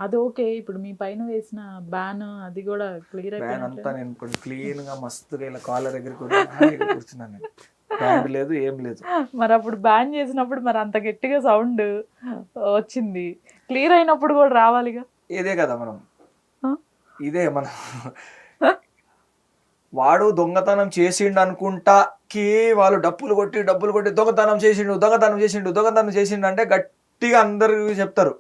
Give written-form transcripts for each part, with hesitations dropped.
అది ఓకే. ఇప్పుడు మీ పైన వేసిన బ్యాన్ అది కూడా క్లియర్ బ్యాండ్ అంతా అయిపోయినట్లేదు. నేను ఇప్పుడు క్లీన్గా మస్తుగా ఇలా కాలర్ దగ్గర కూడా హాయిగా కూర్చున్నాను నేను. బ్యాండ్ లేదు ఏం లేదు. మరి అప్పుడు బ్యాన్ చేసినప్పుడు మరి అంత గట్టిగా సౌండ్ వచ్చింది. క్లియర్ అయినప్పుడు కూడా రావాలిగా. ఇదే కదా మనం, ఆ? ఇదే మనం వాడు దొంగతనం చేసిండు అనుకుంటాకి వాళ్ళు డప్పులు కొట్టి దొంగతనం చేసిండు అంటే గట్టిగా అందరు చెప్తారు.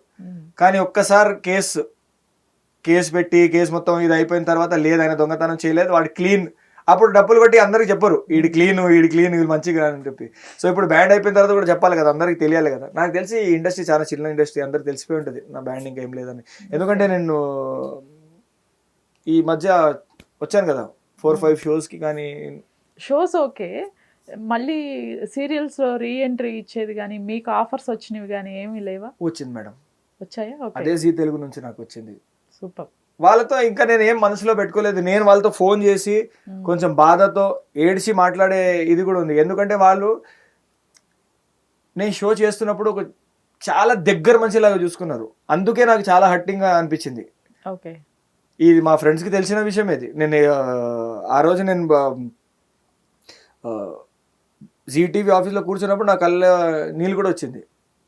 కానీ ఒక్కసారి కేసు పెట్టి కేసు మొత్తం ఇది అయిపోయిన తర్వాత లేదు ఆయన దొంగతనం చేయలేదు వాడు క్లీన్, అప్పుడు డబ్బులు కొట్టి అందరికి చెప్పరు వీడి క్లీన్ వీడు మంచిగా అని చెప్పి. సో ఇప్పుడు బ్యాండ్ అయిపోయిన తర్వాత కూడా చెప్పాలి కదా, అందరికి తెలియాలి కదా. నాకు తెలిసి ఈ ఇండస్ట్రీ చాలా చిన్న ఇండస్ట్రీ, అందరికి తెలిసిపోయి ఉంటుంది నా బ్యాండ్ ఇంకా ఏం లేదని. ఎందుకంటే నేను ఈ మధ్య వచ్చాను కదా 4-5 షోస్కి. కానీ షోస్ ఓకే, మళ్ళీ సీరియల్స్ లో రీ ఎంట్రీ ఇచ్చేది కానీ మీకు ఆఫర్స్ వచ్చినవి కానీ ఏమీ లేవా? వచ్చింది మేడం, వచ్చాయా? ఓకే, అదే జీ తెలుగు నుంచి నాకు వచ్చింది. సూపర్. వాళ్ళతో ఇంకా నేను ఏం మనసులో పెట్టుకోలేదు. నేను వాళ్ళతో ఫోన్ చేసి కొంచెం బాధతో ఏడిచి మాట్లాడే ఇది కూడా ఉంది. ఎందుకంటే వాళ్ళు నేను షో చేస్తున్నప్పుడు ఒక చాలా దగ్గర మనిషిలాగా చూసుకున్నారు. అందుకే నాకు చాలా హర్టింగ్గా అనిపించింది. ఓకే, ఇది మా ఫ్రెండ్స్కి తెలిసిన విషయం. ఇది నేను ఆ రోజు నేను జీటీవీ ఆఫీస్లో కూర్చున్నప్పుడు నా కళ్ళ నీళ్ళు కూడా వచ్చింది.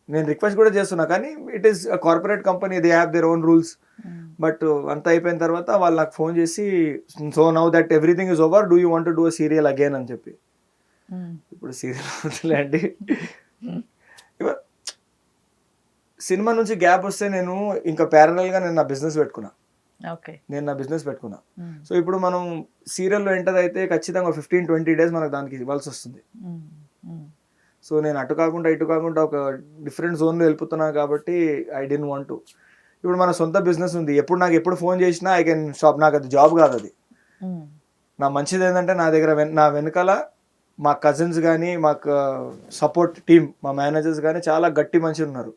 నేను రిక్వెస్ట్ కూడా చేస్తున్నా, కానీ it is corporate company, they have their own rules. But అంతా అయిపోయిన తర్వాత వాళ్ళు నాకు ఫోన్ చేసి so now that everything is over, do you want to do a serial again అని చెప్పి. ఇప్పుడు సీరియల్ అవుతుందిలే అండి. సినిమా నుంచి గ్యాప్ వస్తే నేను ఇంకా ప్యారలల్గా నేను నా బిజినెస్ పెట్టుకున్నా. సో ఇప్పుడు మనం సీరియల్లో ఎంటర్ అయితే ఖచ్చితంగా 15-20 డేస్ మనకు దానికి ఇవ్వాల్సి వస్తుంది. సో నేను అటు కాకుండా ఇటు కాకుండా ఒక డిఫరెంట్ జోన్లో వెళ్ళిపోతున్నా కాబట్టి ఐ డెంట్ వాంట్ టు. ఇప్పుడు మన సొంత బిజినెస్ ఉంది, నాకు ఎప్పుడు ఫోన్ చేసినా ఐ కెన్ స్టాప్. నాకు అది జాబ్ కాదు అది. నా మంచిది ఏంటంటే నా దగ్గర నా వెనకాల మా కజిన్స్ కానీ మాకు సపోర్ట్ టీమ్, మా మేనేజర్స్ కానీ చాలా గట్టి మనుషులు ఉన్నారు.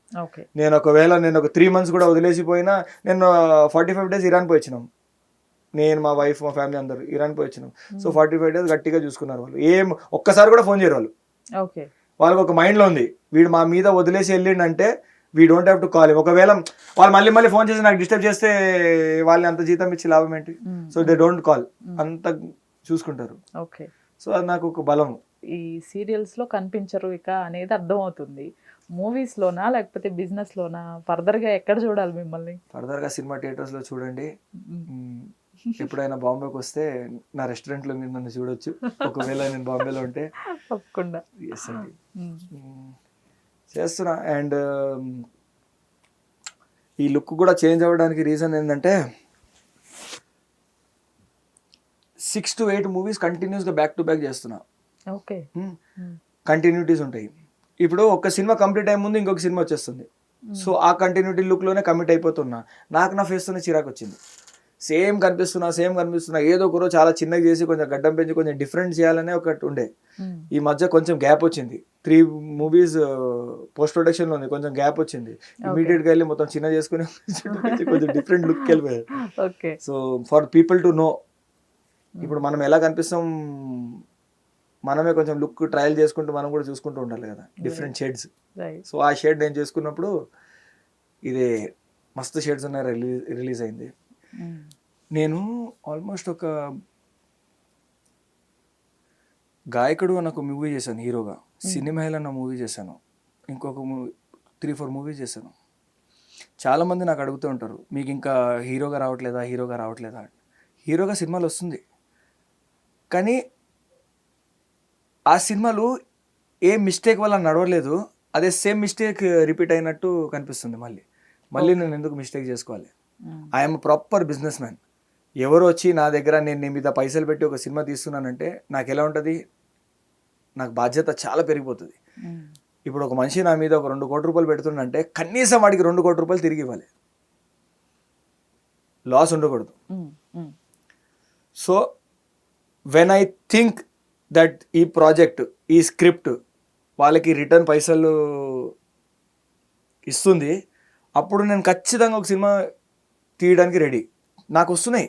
నేను ఒక 3 months కూడా వదిలేసిపోయినా, నేను 45 days ఇరాన్ పోయి వచ్చినాం. నేను మా వైఫ్ మా ఫ్యామిలీ అందరూ ఇరాన్ పోయి వచ్చినాం. సో 45 days గట్టిగా చూసుకున్నారు వాళ్ళు. ఒక్కసారి కూడా ఫోన్ చేయరు వాళ్ళు. వాళ్ళకి ఒక మైండ్లో ఉంది, వీడు మా మీద వదిలేసి వెళ్ళిండంటే we don't have to call. ఒకవేళ వాళ్ళు మళ్ళీ ఫోన్ చేసి నాకు డిస్టర్బ్ చేస్తే వాళ్ళని అంత జీతం ఇచ్చి లాభం ఏంటి? సో దే డోంట్ కాల్, అంత చూసుకుంటారు. సో అది నాకు ఒక బలం. ఈ సీరియల్స్ లో కనిపించరు ఇక అనేది అర్థం అవుతుంది. మూవీస్ లోనా లేకపోతే బిజినెస్ లోనా? ఫర్దర్ గా ఎక్కడ చూడాలి మిమ్మల్ని? ఫర్దర్ గా సినిమా థియేటర్స్ లో చూడండి. ఎప్పుడైనా బాంబేకి వస్తే నా రెస్టారెంట్ లో మీరు నన్ను చూడొచ్చు. ఒకవేళ నేను బాంబేలో ఉంటే తప్పకుండా చేస్తున్నా. అండ్ ఈ లుక్ కూడా చేంజ్ అవ్వడానికి రీజన్ ఏంటంటే 6 to 8 మూవీస్ కంటిన్యూస్గా బ్యాక్ టు బ్యాక్ చేస్తున్నా. ఓకే, కంటిన్యూటీస్ ఉంటాయి. ఇప్పుడు ఒక సినిమా కంప్లీట్ అయ్యే ముందు ఇంకొక సినిమా వచ్చేస్తుంది. సో ఆ కంటిన్యూటీ లుక్లోనే కమిట్ అయిపోతున్నా. నాకు నా ఫేస్తోనే చిరాకు వచ్చింది. సేమ్ కనిపిస్తున్నా. ఏదో ఒకరోజు చాలా చిన్నగా చేసి కొంచెం గడ్డం పెంచి కొంచెం డిఫరెంట్ చేయాలనే ఒకటి ఉండే. ఈ మధ్య కొంచెం గ్యాప్ వచ్చింది. 3 movies పోస్ట్ ప్రొడక్షన్లో ఉంది, కొంచెం గ్యాప్ వచ్చింది. ఇమీడియట్గా వెళ్ళి మొత్తం చిన్న చేసుకుని కొంచెం డిఫరెంట్ లుక్కి వెళ్ళిపోయారు. So for people to know, ఇప్పుడు మనం ఎలా కనిపిస్తాం, మనమే కొంచెం లుక్ ట్రయల్ చేసుకుంటూ మనం కూడా చూసుకుంటూ ఉండాలి కదా, డిఫరెంట్ షేడ్స్. సో ఆ షేడ్ నేను చేసుకున్నప్పుడు ఇదే మస్తు షేడ్స్ ఉన్నాయి రిలీజ్ అయింది. నేను ఆల్మోస్ట్ ఒక గాయకుడు అన్న ఒక మూవీ చేశాను హీరోగా, సినిమాయిల్ అన్న మూవీ చేశాను, ఇంకొక 3-4 మూవీస్ చేశాను. చాలామంది నాకు అడుగుతూ ఉంటారు, మీకు ఇంకా హీరోగా రావట్లేదా? హీరోగా సినిమాలు వస్తుంది, కానీ ఆ సినిమాలు ఏ మిస్టేక్ వల్ల నడవలేదు. అదే సేమ్ మిస్టేక్ రిపీట్ అయినట్టు కనిపిస్తుంది. మళ్ళీ నేను ఎందుకు మిస్టేక్ చేసుకోవాలి? I'm proper business man. ఎవరు వచ్చి నా దగ్గర నేను నీ మీద పైసలు పెట్టి ఒక సినిమా తీస్తున్నానంటే నాకు ఎలా ఉంటుంది? నాకు బాధ్యత చాలా పెరిగిపోతుంది. ఇప్పుడు ఒక మనిషి నా మీద ఒక 2 కోట్ల రూపాయలు పెడుతుందంటే కనీసం వాడికి 2 కోట్ల రూపాయలు తిరిగి ఇవ్వాలి, లాస్ ఉండకూడదు. So when I think that ఈ ప్రాజెక్ట్, ఈ స్క్రిప్ట్ వాళ్ళకి రిటర్న్ పైసలు ఇస్తుంది, అప్పుడు నేను ఖచ్చితంగా ఒక సినిమా తీయడానికి రెడీ. నాకు వస్తున్నాయి,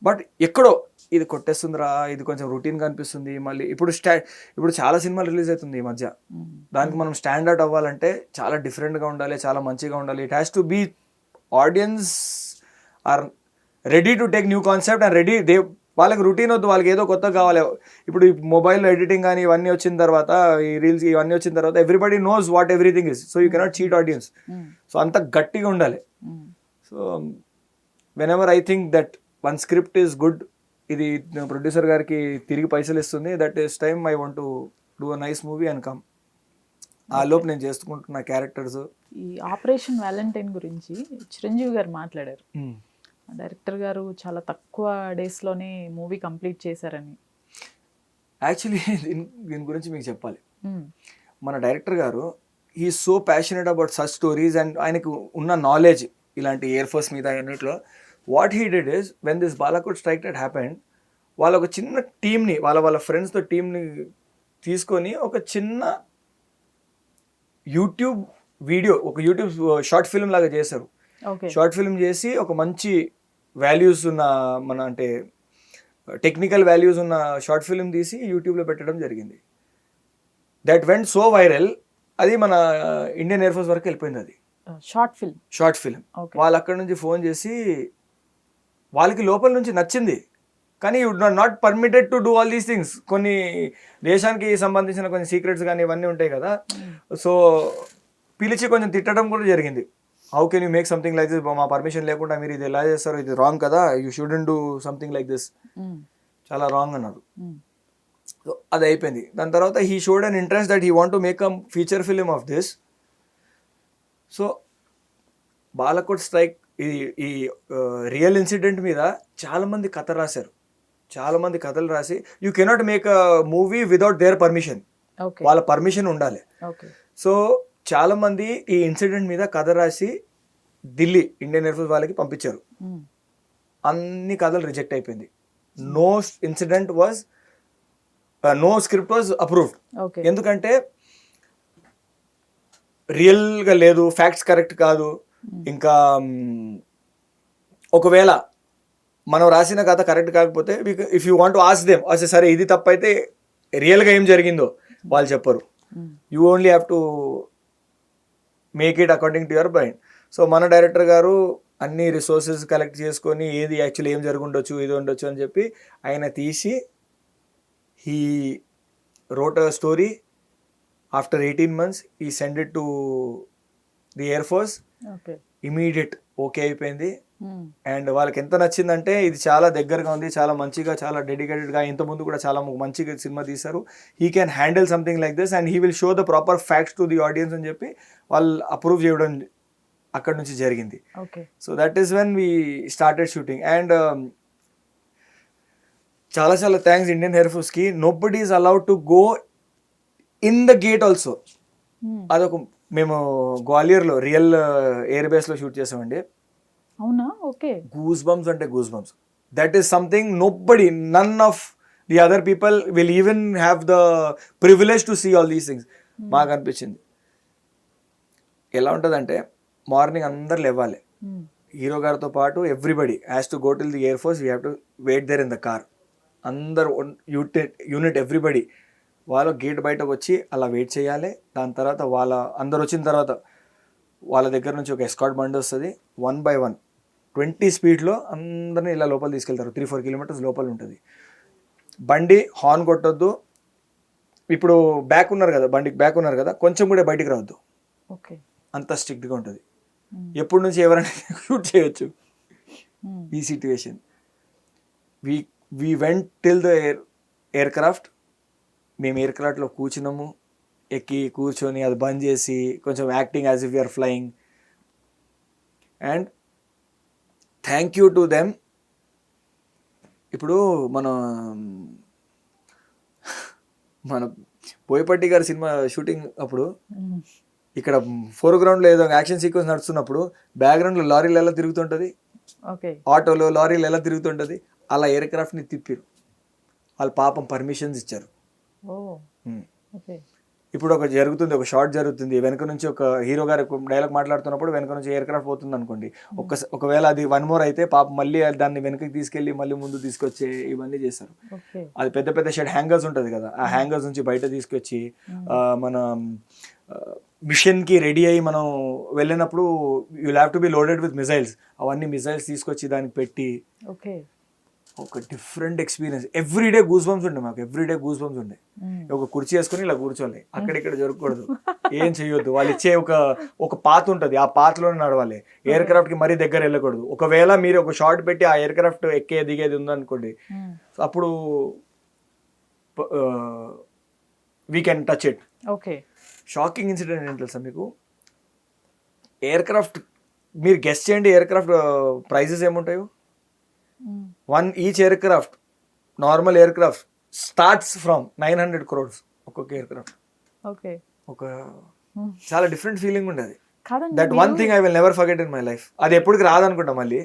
బట్ ఎక్కడో ఇది కొట్టేస్తుందిరా, ఇది కొంచెం రొటీన్గా అనిపిస్తుంది. మళ్ళీ ఇప్పుడు చాలా సినిమాలు రిలీజ్ అవుతుంది ఈ మధ్య. దానికి మనం స్టాండర్డ్ అవ్వాలంటే చాలా డిఫరెంట్గా ఉండాలి, చాలా మంచిగా ఉండాలి. It has to be audience are ready to take new concept and ready వాళ్ళకి రొటీన్ వద్దు, వాళ్ళకి ఏదో కొత్త కావాలి. ఇప్పుడు ఈ మొబైల్ ఎడిటింగ్ కానీ ఇవన్నీ వచ్చిన తర్వాత, ఈ రీల్స్ ఇవన్నీ వచ్చిన తర్వాత everybody knows what everything is. So you cannot cheat audience. So అంత గట్టిగా ఉండాలి. So when ever I think that one script is good, ఇది ప్రొడ్యూసర్ గారికి తిరిగి పైసలు ఇస్తుంది, that is time I want to do a nice movie and come. ఆ లోపు నేను చేసుకుంటున్న క్యారెక్టర్స్. ఈ ఆపరేషన్ వ్యాలంటైన్ గురించి చిరంజీవి గారు మాట్లాడారు. డైరెక్టర్ గారు చాలా తక్కువ డేస్లోనే మూవీ కంప్లీట్ చేశారని. యాక్చువల్లీ దీని గురించి మీకు చెప్పాలి. మన డైరెక్టర్ గారు he so passionate about such stories and ఆయనకు ఉన్న నాలెడ్జ్ ఇలాంటి ఎయిర్ ఫోర్స్ మీద అన్నిట్లో. What he did is when this Balakot strike that happened, వాళ్ళ ఒక చిన్న టీమ్ని, వాళ్ళ ఫ్రెండ్స్తో టీమ్ని తీసుకొని ఒక చిన్న యూట్యూబ్ వీడియో, ఒక యూట్యూబ్ షార్ట్ ఫిల్మ్ లాగా చేశారు. షార్ట్ ఫిల్మ్ చేసి ఒక మంచి వాల్యూస్ ఉన్న, మన అంటే టెక్నికల్ వాల్యూస్ ఉన్న షార్ట్ ఫిల్మ్ తీసి యూట్యూబ్లో పెట్టడం జరిగింది. That went so viral. అది మన ఇండియన్ ఎయిర్ ఫోర్స్ వరకు వెళ్ళిపోయింది. అది షార్ట్ ఫిల్మ్. వాళ్ళు అక్కడ నుంచి ఫోన్ చేసి, వాళ్ళకి లోపల నుంచి నచ్చింది, కానీ you not permitted to do all these things. కొన్ని దేశానికి సంబంధించిన కొన్ని సీక్రెట్స్ కానీ ఇవన్నీ ఉంటాయి కదా. సో పిలిచి కొంచెం తిట్టడం కూడా జరిగింది. How can you make something like this, మా పర్మిషన్ లేకుండా మీరు ఇది ఎలా చేస్తారు, ఇది రాంగ్ కదా, you shouldn't do something like this, చాలా రాంగ్ అన్నారు. సో అది అయిపోయింది. దాని తర్వాత he showed an interest that he want to make a feature film of this. So Balakot strike ఈ రియల్ ఇన్సిడెంట్ మీద చాలామంది కథ రాశారు, చాలామంది కథలు రాసి, you cannot make a movie without their permission. వాళ్ళ పర్మిషన్ ఉండాలి. సో చాలామంది ఈ ఇన్సిడెంట్ మీద కథ రాసి ఢిల్లీ ఇండియన్ ఎయిర్ ఫోర్స్ వాళ్ళకి పంపించారు. అన్ని కథలు రిజెక్ట్ అయిపోయింది. No incident was, no script was approved. ఎందుకంటే రియల్గా లేదు, ఫ్యాక్ట్స్ కరెక్ట్ కాదు. ఇంకా ఒకవేళ మనం రాసిన కథ కరెక్ట్ కాకపోతే, if you want to ask them, అసలు సరే ఇది తప్పైతే రియల్గా ఏం జరిగిందో వాళ్ళు చెప్పరు. You only have to make it according to your mind. So మన డైరెక్టర్ గారు అన్ని రిసోర్సెస్ కలెక్ట్ చేసుకొని ఏది యాక్చువల్లీ ఏం జరుగుండొచ్చు, ఇది ఉండొచ్చు అని చెప్పి ఆయన తీసి, he wrote a story. After 18 months he sent it to the Air Force. Immediate okay అయిపోయింది. అండ్ వాళ్ళకి ఎంత నచ్చిందంటే, ఇది చాలా దగ్గరగా ఉంది, చాలా మంచిగా, చాలా డెడికేటెడ్గా, ఇంతకుముందు కూడా చాలా మంచిగా సినిమా తీశారు, he can handle something like this and he will show the proper facts to the audience అని చెప్పి వాళ్ళు అప్రూవ్ చేయడం అక్కడ నుంచి జరిగింది. So that is when we started shooting. And చాలా చాలా థ్యాంక్స్ ఇండియన్ ఎయిర్ ఫోర్స్కి. Nobody is allowed to go in the gate also. అదొక, మేము గ్వాలియర్లో రియల్ ఎయిర్ బేస్లో షూట్ చేసామండి. అవునా? ఓకే. గూస్ బంప్స్ అంటే goose bumps. That is something nobody, none of the other people will even have the privilege to see all these things. మాకు అనిపించింది ఎలా ఉంటుందంటే, మార్నింగ్ అందరు లేవాలి, హీరో గారితో పాటు everybody has to go till the air force, we have to wait there in the car. అందరు unit everybody వాళ్ళు గేట్ బయటకు వచ్చి అలా వెయిట్ చేయాలి. దాని తర్వాత అందరు వచ్చిన తర్వాత వాళ్ళ దగ్గర నుంచి ఒక ఎస్కాట్ బండి వస్తుంది. 1 by 1 20 స్పీడ్లో అందరినీ ఇలా లోపల తీసుకెళ్తారు. 3-4 kilometers లోపల ఉంటుంది బండి. హార్న్ కొట్టొద్దు. ఇప్పుడు బ్యాక్ ఉన్నారు కదా, బండికి బ్యాక్ ఉన్నారు కదా, కొంచెం కూడా బయటికి రావద్దు. అంత స్ట్రిక్ట్గా ఉంటుంది. ఎప్పటి నుంచి ఎవరైనా షూట్ చేయొచ్చు ఈ situation. We went till the aircraft. మేము ఎయిర్క్రాఫ్ట్లో కూర్చున్నాము, ఎక్కి కూర్చొని అది బంద్ చేసి కొంచెం acting as if you're flying. And thank you to them. ఇప్పుడు మన బోయపట్టి గారి సినిమా షూటింగ్ అప్పుడు ఇక్కడ ఫోర్గ్రౌండ్లో ఏదో యాక్షన్ సీక్వెన్స్ నడుస్తున్నప్పుడు బ్యాక్గ్రౌండ్లో లారీలు ఎలా తిరుగుతుంటుంది, ఆటోలో లారీలు ఎలా తిరుగుతుంటుంది, అలా ఎయిర్క్రాఫ్ట్ని తిప్పారు. వాళ్ళు పాపం పర్మిషన్స్ ఇచ్చారు. ఇప్పుడు ఒక షాట్ జరుగుతుంది, వెనక నుంచి ఒక హీరో గారు డైలాగ్ మాట్లాడుతున్నప్పుడు వెనక నుంచి ఎయిర్క్రాఫ్ట్ పోతుంది అనుకోండి. ఒకవేళ అది 1 more అయితే పాపం మళ్ళీ దాన్ని వెనకకి తీసుకెళ్ళి మళ్ళీ ముందు తీసుకొచ్చే ఇవన్నీ చేస్తారు. అది పెద్ద పెద్ద షెడ్ హ్యాంగర్స్ ఉంటుంది కదా, ఆ హ్యాంగర్స్ నుంచి బయట తీసుకొచ్చి మన మిషన్కి రెడీ అయ్యి మనం వెళ్ళినప్పుడు you have to be loaded with missiles. అవన్నీ మిసైల్స్ తీసుకొచ్చి దానికి పెట్టి ఓకే. ఒక different experience. Everyday goose bumps ఉండే మాకు, ఎవ్రీడే గూస్ బంప్స్ ఉండే. ఒక కుర్చీ వేసుకొని ఇలా కూర్చోవాలి, అక్కడిక్కడ జరగకూడదు, ఏం చేయొద్దు. వాళ్ళు ఇచ్చే ఒక పాత్ ఉంటుంది, ఆ పాత్లోనే నడవాలి. ఎయిర్ క్రాఫ్ట్ కి మరీ దగ్గర వెళ్ళకూడదు. ఒకవేళ మీరు ఒక షార్ట్ పెట్టి ఆ ఎయిర్ క్రాఫ్ట్ ఎక్కే దిగేది ఉందనుకోండి, అప్పుడు we can touch it. Okay. Shocking incident ఏంటి తెలుసా మీకు? ఎయిర్ క్రాఫ్ట్ మీరు గెస్ట్ చేయండి, ఎయిర్ క్రాఫ్ట్ ప్రైజెస్ ఏముంటాయో. Each aircraft, normal aircraft starts from 900 crores ఒక్కొక్క ఎయిర్ క్రాఫ్ట్. ఓకే. ఒక చాలా డిఫరెంట్ ఫీలింగ్ ఉండేది. కాదండి, that one thing I will never forget in my life. అది ఎప్పటికి రాదనుకుంటా మళ్ళీ.